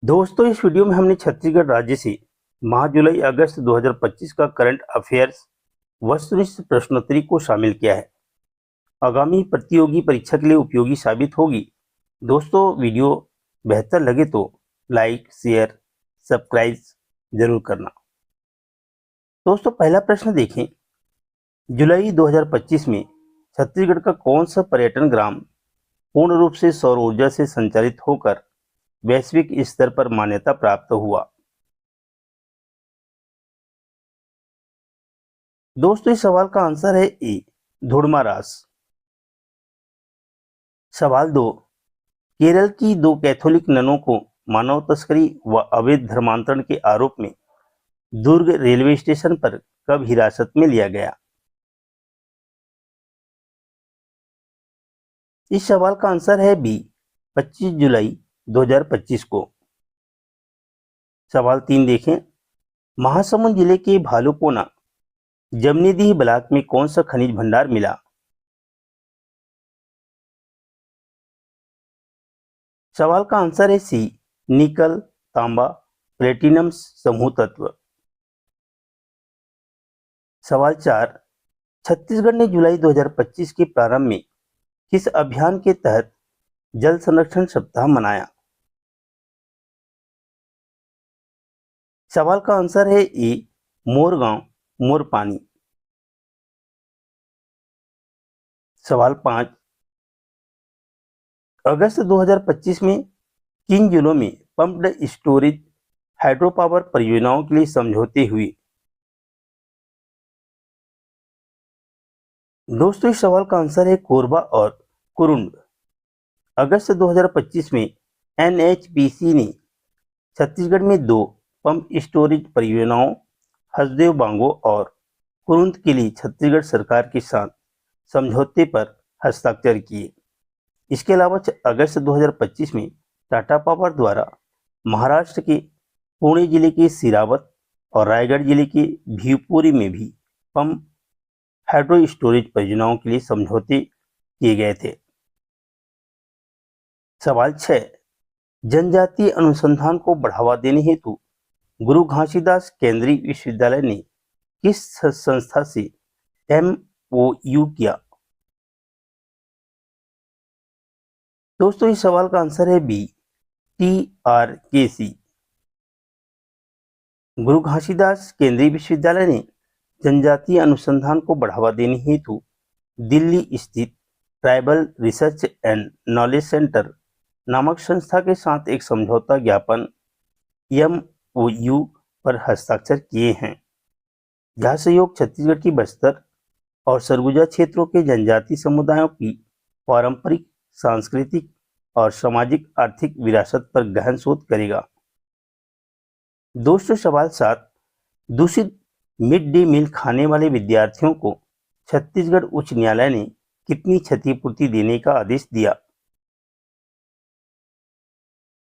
दोस्तों, इस वीडियो में हमने छत्तीसगढ़ राज्य से माह जुलाई अगस्त 2025 का करंट अफेयर्स वस्तुनिष्ठ प्रश्नोत्तरी को शामिल किया है। आगामी प्रतियोगी परीक्षा के लिए उपयोगी साबित होगी। दोस्तों, वीडियो बेहतर लगे तो लाइक, शेयर, सब्सक्राइब जरूर करना। दोस्तों, पहला प्रश्न देखें। जुलाई 2025 में छत्तीसगढ़ का कौन सा पर्यटन ग्राम पूर्ण रूप से सौर ऊर्जा से संचालित होकर वैश्विक स्तर पर मान्यता प्राप्त हुआ? दोस्तों, इस सवाल का आंसर है ए, धुड़मारास। सवाल 2। केरल की 2 कैथोलिक ननों को मानव तस्करी व अवैध धर्मांतरण के आरोप में दुर्ग रेलवे स्टेशन पर कब हिरासत में लिया गया? इस सवाल का आंसर है बी, 25 जुलाई 2025 को। सवाल 3 देखें। महासमुंद जिले के भालुकोना जमनीडीह ब्लॉक में कौन सा खनिज भंडार मिला? सवाल का आंसर है सी, निकल, तांबा, प्लेटिनम समूह तत्व। सवाल 4। छत्तीसगढ़ ने जुलाई 2025 के प्रारंभ में किस अभियान के तहत जल संरक्षण सप्ताह मनाया? सवाल का आंसर है ए, मोर गांव मोर पानी। सवाल 5। अगस्त 2025 में किन जिलों में पंप्ड स्टोरेज हाइड्रो पावर परियोजनाओं के लिए समझौते हुए? दोस्तों, इस सवाल का आंसर है कोरबा और कुरुंड। अगस्त 2025 में एनएचपीसी ने छत्तीसगढ़ में 2 पंप स्टोरेज परियोजनाओं हसदेव बांगो और कुरुंद के लिए छत्तीसगढ़ सरकार के साथ समझौते पर हस्ताक्षर किए। इसके अलावा अगस्त 2025 में टाटा पावर द्वारा महाराष्ट्र के पुणे जिले के सिरावत और रायगढ़ जिले के भिवपुरी में भी पंप हाइड्रो स्टोरेज परियोजनाओं के लिए समझौते किए गए थे। सवाल 6। जनजातीय अनुसंधान को बढ़ावा देने हेतु गुरु घासीदास केंद्रीय विश्वविद्यालय ने किस संस्था से एमओयू किया? दोस्तों, इस सवाल का आंसर है बी, टीआरकेसी। गुरु घासीदास केंद्रीय विश्वविद्यालय ने जनजातीय अनुसंधान को बढ़ावा देने हेतु दिल्ली स्थित tribal research and knowledge centre नामक संस्था के साथ एक समझौता ज्ञापन एमओयू पर हस्ताक्षर किए हैं। यह सहयोग छत्तीसगढ़ की बस्तर और सरगुजा क्षेत्रों के जनजातीय समुदायों की पारंपरिक, सांस्कृतिक और सामाजिक आर्थिक विरासत पर गहन शोध करेगा। दोस्तों, सवाल 7। दूषित मिड डे मील खाने वाले विद्यार्थियों को छत्तीसगढ़ उच्च न्यायालय ने कितनी क्षतिपूर्ति देने का आदेश दिया?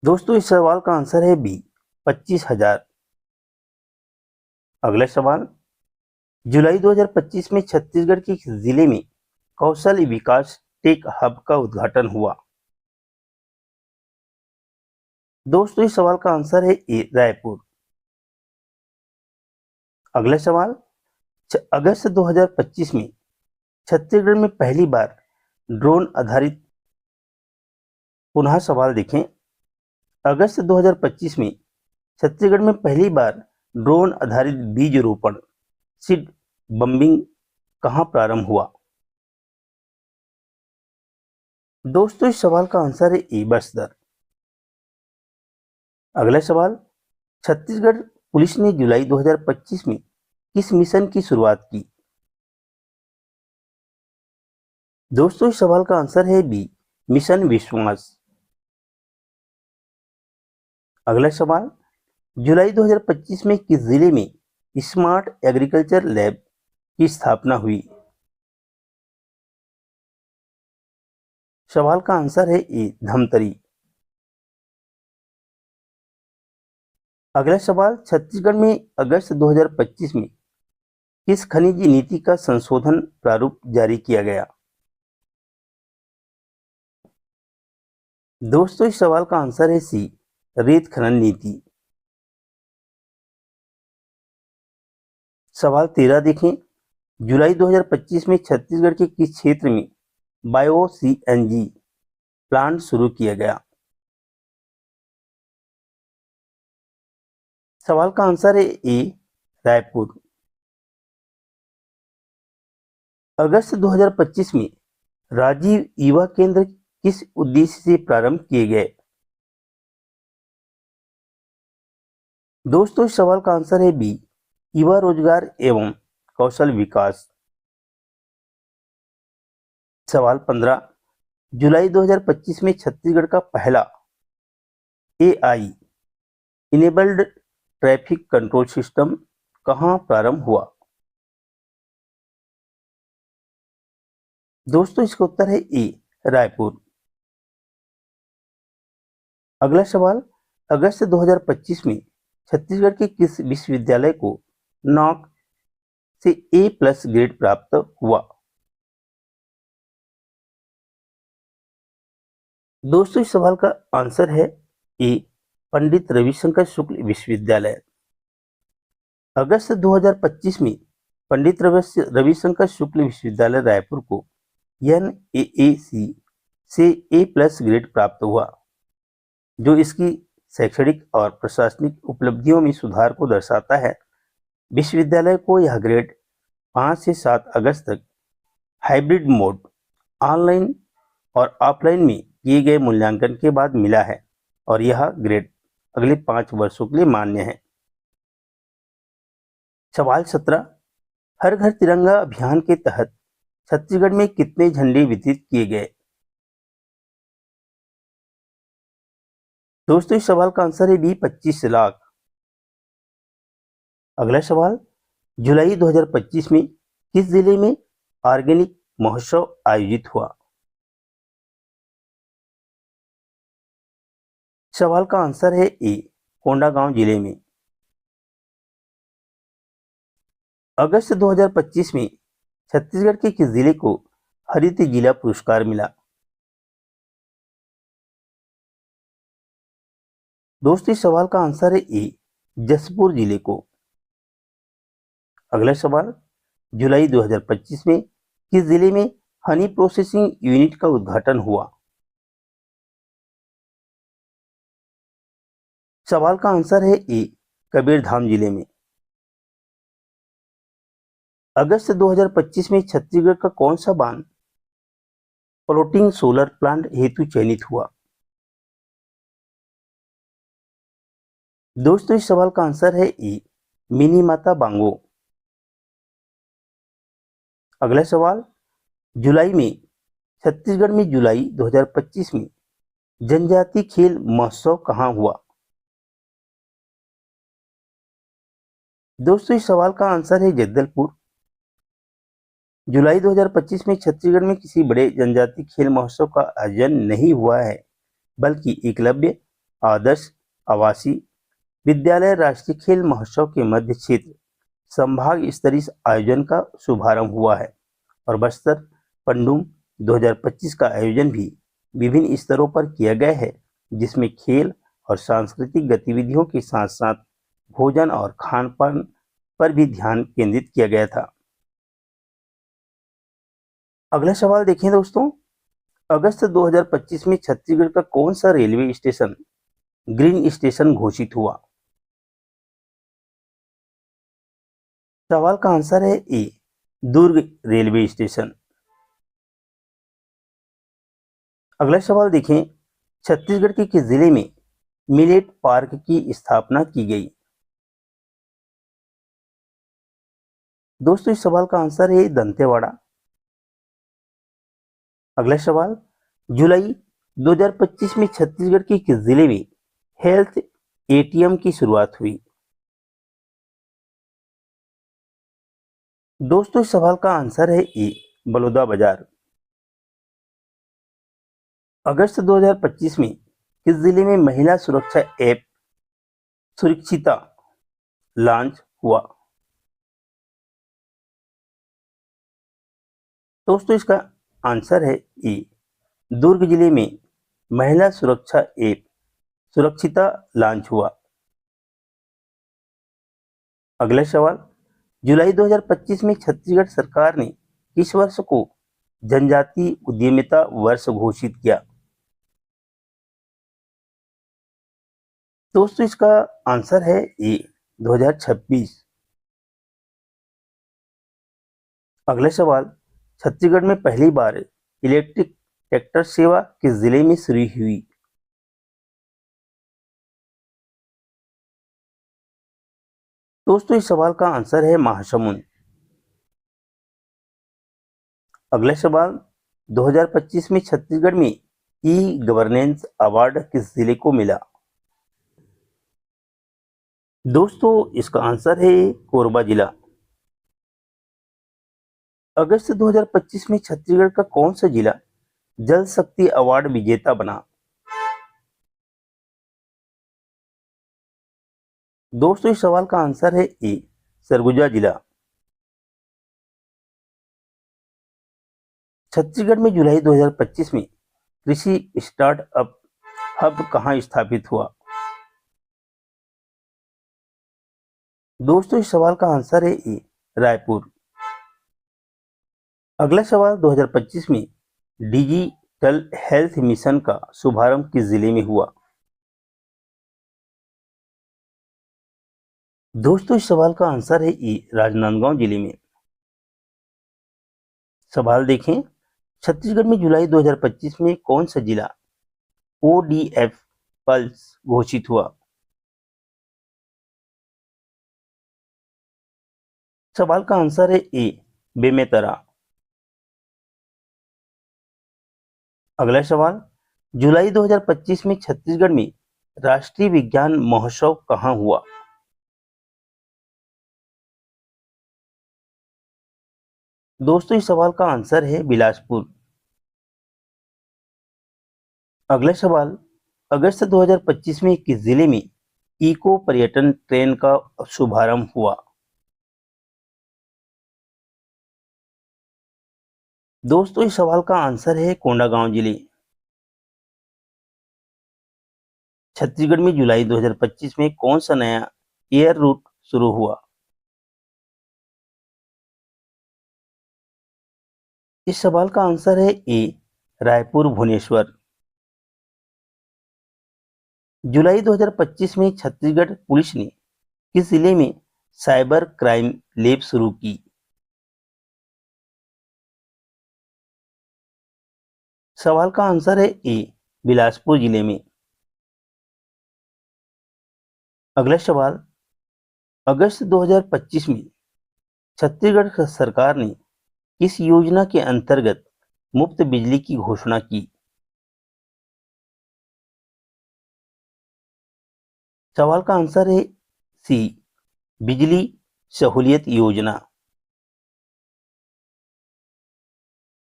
दोस्तों, इस सवाल का आंसर है बी, 25,000। अगला सवाल। जुलाई 2025 में छत्तीसगढ़ के जिले में कौशल विकास टेक हब का उद्घाटन हुआ? दोस्तों, इस सवाल का आंसर है ए, रायपुर। अगला सवाल। अगस्त 2025 में छत्तीसगढ़ में पहली बार ड्रोन आधारित, पुनः सवाल देखें। अगस्त 2025 में छत्तीसगढ़ में पहली बार ड्रोन आधारित बीज रोपण सीड बम्बिंग कहां प्रारंभ हुआ? दोस्तों, इस सवाल का आंसर है ए, बस्तर। अगला सवाल। छत्तीसगढ़ पुलिस ने जुलाई 2025 में किस मिशन की शुरुआत की? दोस्तों, इस सवाल का आंसर है बी, मिशन विश्वास। अगला सवाल। जुलाई 2025 में किस जिले में स्मार्ट एग्रीकल्चर लैब की स्थापना हुई? सवाल का आंसर है ए, धमतरी। अगला सवाल। छत्तीसगढ़ में अगस्त 2025 में किस खनिज नीति का संशोधन प्रारूप जारी किया गया? दोस्तों, इस सवाल का आंसर है सी, रेत खनन नीति। सवाल 13 देखें, जुलाई 2025 में छत्तीसगढ़ के किस क्षेत्र में बायो सीएनजी प्लांट शुरू किया गया? सवाल का आंसर है ए, रायपुर। अगस्त 2025 में राजीव युवा केंद्र किस उद्देश्य से प्रारंभ किए गए? दोस्तों इस सवाल का आंसर है बी, युवा रोजगार एवं कौशल विकास। सवाल 15, जुलाई 2025 में छत्तीसगढ़ का पहला AI enabled traffic control system कहां प्रारंभ हुआ? दोस्तों इसका उत्तर है ए, रायपुर। अगला सवाल, अगस्त 2025 में छत्तीसगढ़ के किस विश्वविद्यालय को नॉक से ए+ ग्रेड प्राप्त हुआ? दोस्तों इस सवाल का आंसर है ए, पंडित रविशंकर शुक्ल विश्वविद्यालय। अगस्त 2025 में पंडित रविशंकर शुक्ल विश्वविद्यालय रायपुर को NAAC से A+ ग्रेड प्राप्त हुआ, जो इसकी शैक्षणिक और प्रशासनिक उपलब्धियों में सुधार को दर्शाता है। विश्वविद्यालय को यह ग्रेड 5 से 7 अगस्त तक हाइब्रिड मोड, ऑनलाइन और ऑफलाइन में किए गए मूल्यांकन के बाद मिला है और यह ग्रेड अगले 5 वर्षों के लिए मान्य है। सवाल 17, हर घर तिरंगा अभियान के तहत छत्तीसगढ़ में कितने झंडे वितरित किए गए? दोस्तों इस सवाल का आंसर है बी, 25 लाख। अगला सवाल, जुलाई 2025 में किस जिले में ऑर्गेनिक महोत्सव आयोजित हुआ? सवाल का आंसर है ए, कोंडागांव जिले में। अगस्त 2025 में छत्तीसगढ़ के किस जिले को हरित जिला पुरस्कार मिला? दोस्तों इस सवाल का आंसर है ए, जशपुर जिले को। अगला सवाल, जुलाई 2025 में किस जिले में हनी प्रोसेसिंग यूनिट का उद्घाटन हुआ? सवाल का आंसर है ए, कबीरधाम जिले में। अगस्त 2025 में छत्तीसगढ़ का कौन सा बांध फ्लोटिंग सोलर प्लांट हेतु चयनित हुआ? दोस्तों इस सवाल का आंसर है ए, मिनी माता बांगो। अगला सवाल, जुलाई में छत्तीसगढ़ में जुलाई 2025 में जनजातीय खेल महोत्सव कहां हुआ? दोस्तों इस सवाल का आंसर है जगदलपुर। जुलाई 2025 में छत्तीसगढ़ में किसी बड़े जनजातीय खेल महोत्सव का आयोजन नहीं हुआ है, बल्कि एकलव्य आदर्श आवासीय विद्यालय राष्ट्रीय खेल महोत्सव के मध्य क्षेत्र संभाग स्तरीय आयोजन का शुभारंभ हुआ है और बस्तर पंडुम 2025 का आयोजन भी विभिन्न स्तरों पर किया गया है, जिसमें खेल और सांस्कृतिक गतिविधियों के साथ साथ भोजन और खान पान पर भी ध्यान केंद्रित किया गया था। अगला सवाल देखें दोस्तों, अगस्त 2025 में छत्तीसगढ़ का कौन सा रेलवे स्टेशन ग्रीन स्टेशन घोषित हुआ? सवाल का आंसर है ए, दुर्ग रेलवे स्टेशन। अगला सवाल देखें, छत्तीसगढ़ के किस जिले में मिलेट पार्क की स्थापना की गई? दोस्तों इस सवाल का आंसर है दंतेवाड़ा। अगला सवाल, जुलाई 2025 में छत्तीसगढ़ के किस जिले में हेल्थ एटीएम की शुरुआत हुई? दोस्तों इस सवाल का आंसर है ए, बलौदाबाजार। अगस्त 2025 में किस जिले में महिला सुरक्षा ऐप सुरक्षिता लॉन्च हुआ? दोस्तों इसका आंसर है ए, दुर्ग जिले में महिला सुरक्षा ऐप सुरक्षिता लॉन्च हुआ। अगला सवाल, जुलाई 2025 में छत्तीसगढ़ सरकार ने किस वर्ष को जनजातीय उद्यमिता वर्ष घोषित किया? दोस्तों इसका आंसर है ए 2026। अगला सवाल, छत्तीसगढ़ में पहली बार इलेक्ट्रिक ट्रैक्टर सेवा किस जिले में शुरू हुई? दोस्तों इस सवाल का आंसर है महासमुंद। अगला सवाल, 2025 में छत्तीसगढ़ में ई गवर्नेंस अवार्ड किस जिले को मिला? दोस्तों इसका आंसर है कोरबा जिला। अगस्त 2025 में छत्तीसगढ़ का कौन सा जिला जल शक्ति अवार्ड विजेता बना? दोस्तों इस सवाल का आंसर है ए सरगुजा जिला। छत्तीसगढ़ में जुलाई 2025 में कृषि स्टार्टअप हब कहां स्थापित हुआ? दोस्तों इस सवाल का आंसर है ए रायपुर। अगला सवाल, 2025 में डिजिटल हेल्थ मिशन का शुभारंभ किस जिले में हुआ? दोस्तों इस सवाल का आंसर है ए राजनांदगांव जिले में। सवाल देखें, छत्तीसगढ़ में जुलाई 2025 में कौन सा जिला ओडीएफ पल्स घोषित हुआ? सवाल का आंसर है ए बेमेतरा। अगला सवाल, जुलाई 2025 में छत्तीसगढ़ में राष्ट्रीय विज्ञान महोत्सव कहां हुआ? दोस्तों इस सवाल का आंसर है बिलासपुर। अगला सवाल, अगस्त 2025 में किस जिले में इको पर्यटन ट्रेन का शुभारंभ हुआ? दोस्तों इस सवाल का आंसर है कोंडागांव जिले। छत्तीसगढ़ में जुलाई 2025 में कौन सा नया एयर रूट शुरू हुआ? इस सवाल का आंसर है ए रायपुर भुवनेश्वर। जुलाई 2025 में छत्तीसगढ़ पुलिस ने किस जिले में साइबर क्राइम लैब शुरू की? सवाल का आंसर है ए बिलासपुर जिले में। अगला सवाल, अगस्त 2025 में छत्तीसगढ़ सरकार ने किस योजना के अंतर्गत मुफ्त बिजली की घोषणा की? सवाल का आंसर है सी बिजली सहूलियत योजना।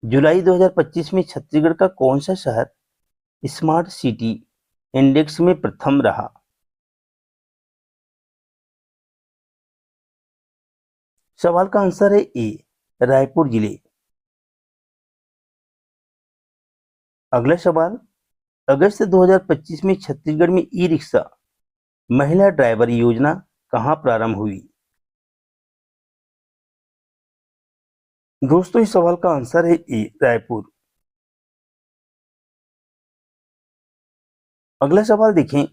जुलाई 2025 में छत्तीसगढ़ का कौन सा शहर स्मार्ट सिटी इंडेक्स में प्रथम रहा? सवाल का आंसर है ए रायपुर जिले। अगला सवाल, अगस्त 2025 में छत्तीसगढ़ में ई रिक्शा महिला ड्राइवर योजना कहां प्रारंभ हुई? दोस्तों इस सवाल का आंसर है ए रायपुर। अगला सवाल देखें,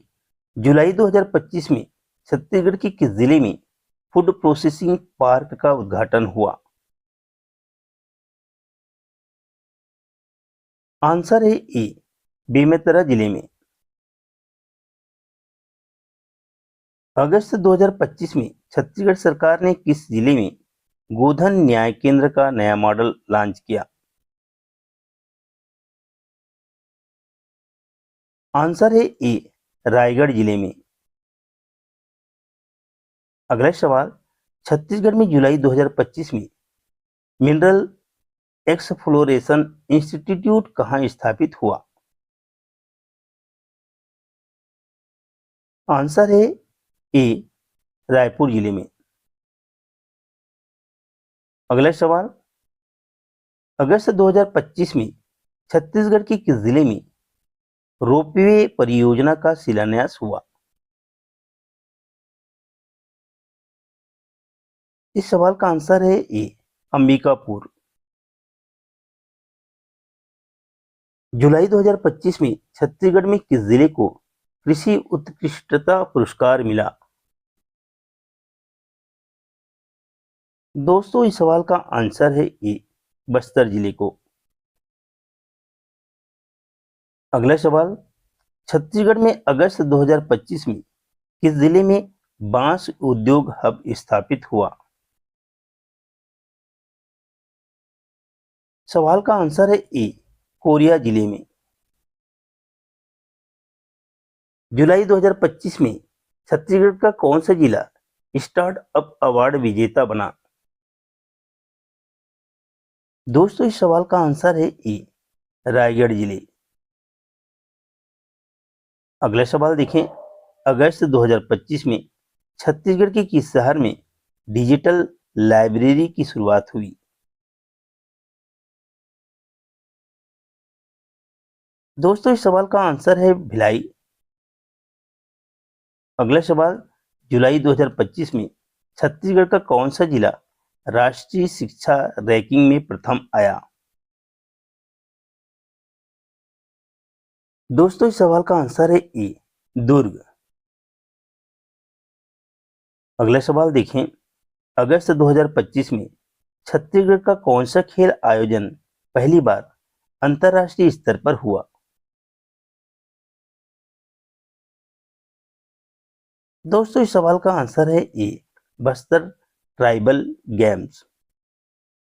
जुलाई 2025 में छत्तीसगढ़ के किस जिले में फूड प्रोसेसिंग पार्क का उद्घाटन हुआ? आंसर है ए बेमेतरा जिले में। अगस्त 2025 में छत्तीसगढ़ सरकार ने किस जिले में गोधन न्याय केंद्र का नया मॉडल लॉन्च किया? आंसर है ए रायगढ़ जिले में। अगला सवाल, छत्तीसगढ़ में जुलाई 2025 में मिनरल एक्सप्लोरेशन इंस्टीट्यूट कहां स्थापित हुआ? आंसर है ए रायपुर जिले में। अगला सवाल, अगस्त 2025 में छत्तीसगढ़ के किस जिले में रोपवे परियोजना का शिलान्यास हुआ? इस सवाल का आंसर है ए, अंबिकापुर। जुलाई 2025 में छत्तीसगढ़ में किस जिले को कृषि उत्कृष्टता पुरस्कार मिला? दोस्तों इस सवाल का आंसर है ए, बस्तर जिले को। अगला सवाल, छत्तीसगढ़ में अगस्त 2025 में किस जिले में बांस उद्योग हब स्थापित हुआ? सवाल का आंसर है ए, कोरिया जिले में। जुलाई 2025 में छत्तीसगढ़ का कौन सा जिला स्टार्टअप अवार्ड विजेता बना? दोस्तों इस सवाल का आंसर है ए, रायगढ़ जिले। अगला सवाल देखें, अगस्त 2025 में छत्तीसगढ़ के किस शहर में डिजिटल लाइब्रेरी की शुरुआत हुई? दोस्तों इस सवाल का आंसर है भिलाई। अगला सवाल, जुलाई 2025 में छत्तीसगढ़ का कौन सा जिला राष्ट्रीय शिक्षा रैंकिंग में प्रथम आया? दोस्तों इस सवाल का आंसर है ए, दुर्ग। अगला सवाल देखें, अगस्त 2025 में छत्तीसगढ़ का कौन सा खेल आयोजन पहली बार अंतर्राष्ट्रीय स्तर पर हुआ? दोस्तों इस सवाल का आंसर है ए, बस्तर ट्राइबल गेम्स।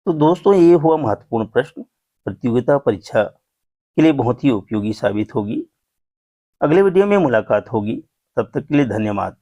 तो दोस्तों ये हुआ महत्वपूर्ण प्रश्न, प्रतियोगिता परीक्षा के लिए बहुत ही उपयोगी साबित होगी। अगले वीडियो में मुलाकात होगी, तब तक के लिए धन्यवाद।